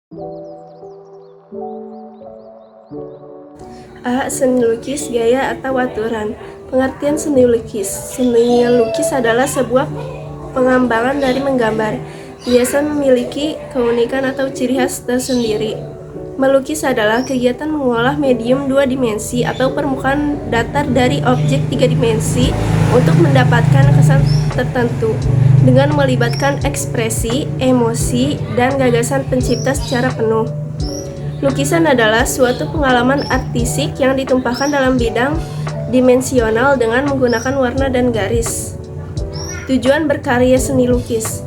A. Seni lukis gaya atau aturan. Pengertian seni lukis. Seni lukis adalah sebuah pengembangan dari menggambar. Biasa memiliki keunikan atau ciri khas tersendiri. Melukis adalah kegiatan mengolah medium dua dimensi atau permukaan datar dari objek tiga dimensi untuk mendapatkan kesan tertentu dengan melibatkan ekspresi, emosi, dan gagasan pencipta secara penuh. Lukisan adalah suatu pengalaman artistik yang ditumpahkan dalam bidang dimensional dengan menggunakan warna dan garis. Tujuan berkarya seni lukis.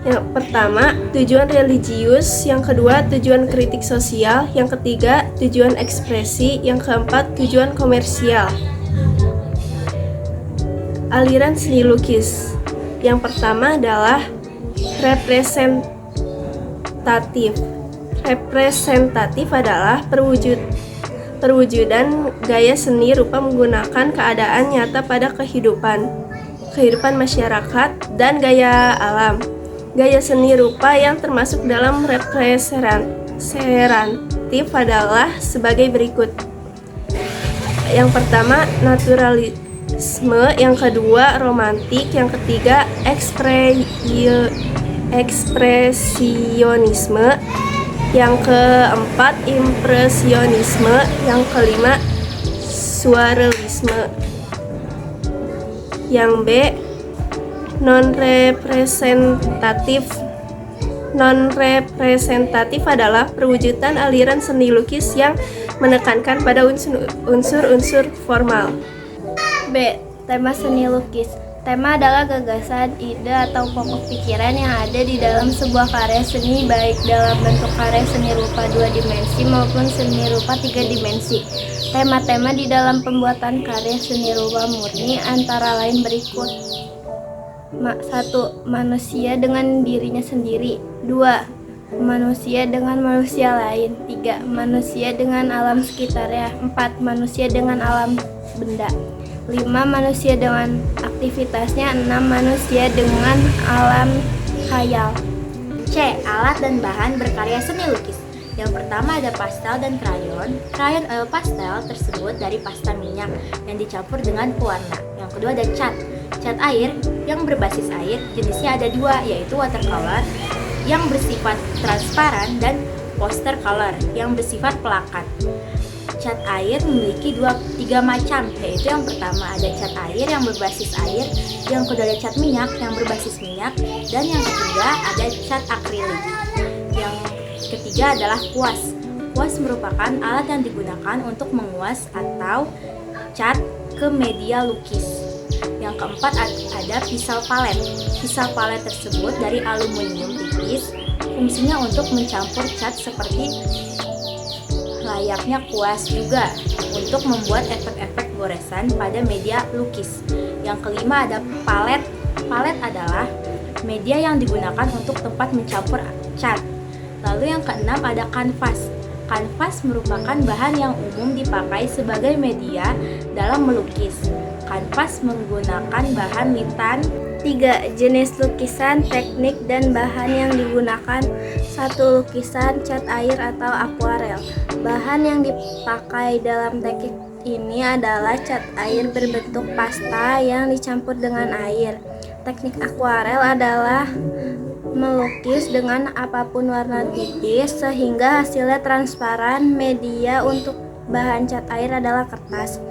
Yang pertama, tujuan religius. Yang kedua, tujuan kritik sosial. Yang ketiga, tujuan ekspresi. Yang keempat, tujuan komersial. Aliran seni lukis. Yang pertama adalah representatif. Representatif adalah perwujudan gaya seni rupa menggunakan keadaan nyata pada kehidupan masyarakat dan gaya alam. Gaya seni rupa yang termasuk dalam representatif adalah sebagai berikut. Yang pertama, naturalisme. Yang kedua, romantik. Yang ketiga, ekspresionisme. Yang keempat, impresionisme. Yang kelima, surrealisme. Yang B, non-representatif. Non-representatif adalah perwujudan aliran seni lukis yang menekankan pada unsur-unsur formal. B. Tema seni lukis. Tema adalah gagasan, ide, atau pokok pikiran yang ada di dalam sebuah karya seni, baik dalam bentuk karya seni rupa dua dimensi maupun seni rupa tiga dimensi. Tema-tema di dalam pembuatan karya seni rupa murni antara lain berikut. 1. Manusia dengan dirinya sendiri. 2. Manusia dengan manusia lain. 3. Manusia dengan alam sekitarnya. 4. Manusia dengan alam benda. 5. Manusia dengan aktivitasnya. 6. Manusia dengan alam khayal. C. Alat dan bahan berkarya seni lukis. Yang pertama ada pastel dan krayon. Krayon oil pastel tersebut dari pasta minyak yang dicampur dengan pewarna. Yang kedua ada cat. Cat air yang berbasis air, jenisnya ada dua, yaitu watercolor yang bersifat transparan dan poster color yang bersifat pelakat. Cat air memiliki tiga macam, yaitu yang pertama ada cat air yang berbasis air, yang kedua ada cat minyak yang berbasis minyak, dan yang ketiga ada cat akrilik. Yang ketiga adalah kuas. Kuas merupakan alat yang digunakan untuk menguas atau cat ke media lukis. Yang keempat ada pisau palet. Pisau palet tersebut dari aluminium tipis, fungsinya untuk mencampur cat seperti layaknya kuas, juga untuk membuat efek-efek goresan pada media lukis. Yang kelima ada palet. Palet adalah media yang digunakan untuk tempat mencampur cat. Lalu yang keenam ada kanvas. Kanvas merupakan bahan yang umum dipakai sebagai media dalam melukis. Kanvas menggunakan bahan litan. 3. Jenis lukisan, teknik, dan bahan yang digunakan. 1. Lukisan cat air atau akuarel. Bahan yang dipakai dalam teknik ini adalah cat air berbentuk pasta yang dicampur dengan air. Teknik akuarel adalah melukis dengan apapun warna tipis sehingga hasilnya transparan. Media untuk bahan cat air adalah kertas.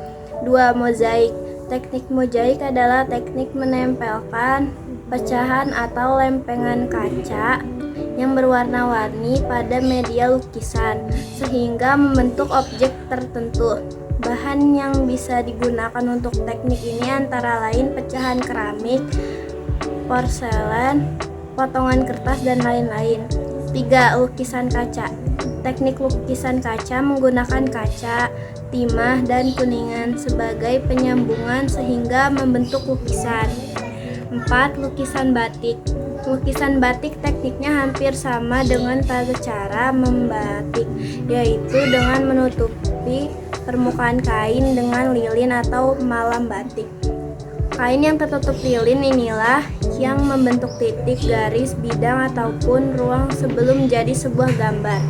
2. Mozaik. Teknik mozaik adalah teknik menempelkan pecahan atau lempengan kaca yang berwarna-warni pada media lukisan sehingga membentuk objek tertentu. Bahan yang bisa digunakan untuk teknik ini antara lain pecahan keramik, porselen, potongan kertas, dan lain-lain. 3. Lukisan kaca. Teknik lukisan kaca menggunakan kaca, timah, dan kuningan sebagai penyambungan sehingga membentuk lukisan. 4. Lukisan batik. Lukisan batik tekniknya hampir sama dengan pada cara membatik, yaitu dengan menutupi permukaan kain dengan lilin atau malam batik. Kain yang tertutup lilin inilah yang membentuk titik, garis, bidang, ataupun ruang sebelum jadi sebuah gambar.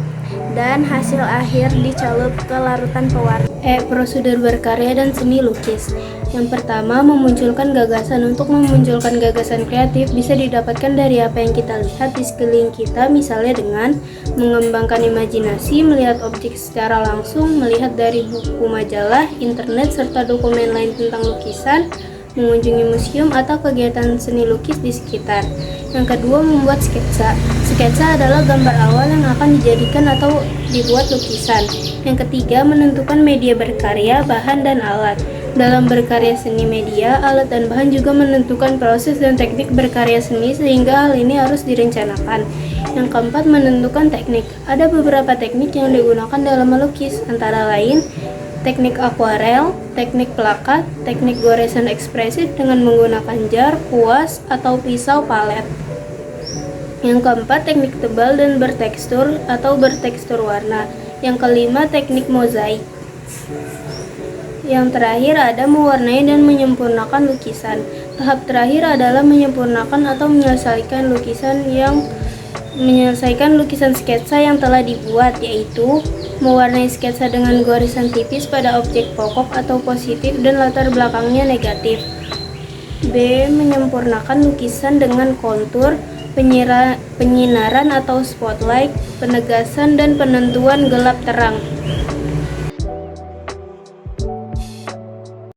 Dan hasil akhir dicelup ke larutan pewarna. Prosedur berkarya dan seni lukis. Yang pertama, memunculkan gagasan. Untuk memunculkan gagasan kreatif bisa didapatkan dari apa yang kita lihat di sekeliling kita, misalnya dengan mengembangkan imajinasi, melihat objek secara langsung, melihat dari buku, majalah, internet, serta dokumen lain tentang lukisan, mengunjungi museum atau kegiatan seni lukis di sekitar. Yang kedua, membuat sketsa. Sketsa adalah gambar awal yang akan dijadikan atau dibuat lukisan. Yang ketiga, menentukan media berkarya, bahan, dan alat. Dalam berkarya seni media, alat dan bahan juga menentukan proses dan teknik berkarya seni, sehingga hal ini harus direncanakan. Yang keempat, menentukan teknik. Ada beberapa teknik yang digunakan dalam melukis, antara lain teknik akuarel, teknik plakat, teknik goresan ekspresif dengan menggunakan jar, kuas, atau pisau palet. Yang keempat, teknik tebal dan bertekstur atau bertekstur warna. Yang kelima, teknik mozaik. Yang terakhir ada mewarnai dan menyempurnakan lukisan. Tahap terakhir adalah menyempurnakan atau menyelesaikan lukisan sketsa yang telah dibuat, yaitu mewarnai sketsa dengan garisan tipis pada objek pokok atau positif dan latar belakangnya negatif. B. Menyempurnakan lukisan dengan kontur, penyinaran atau spotlight, penegasan dan penentuan gelap terang.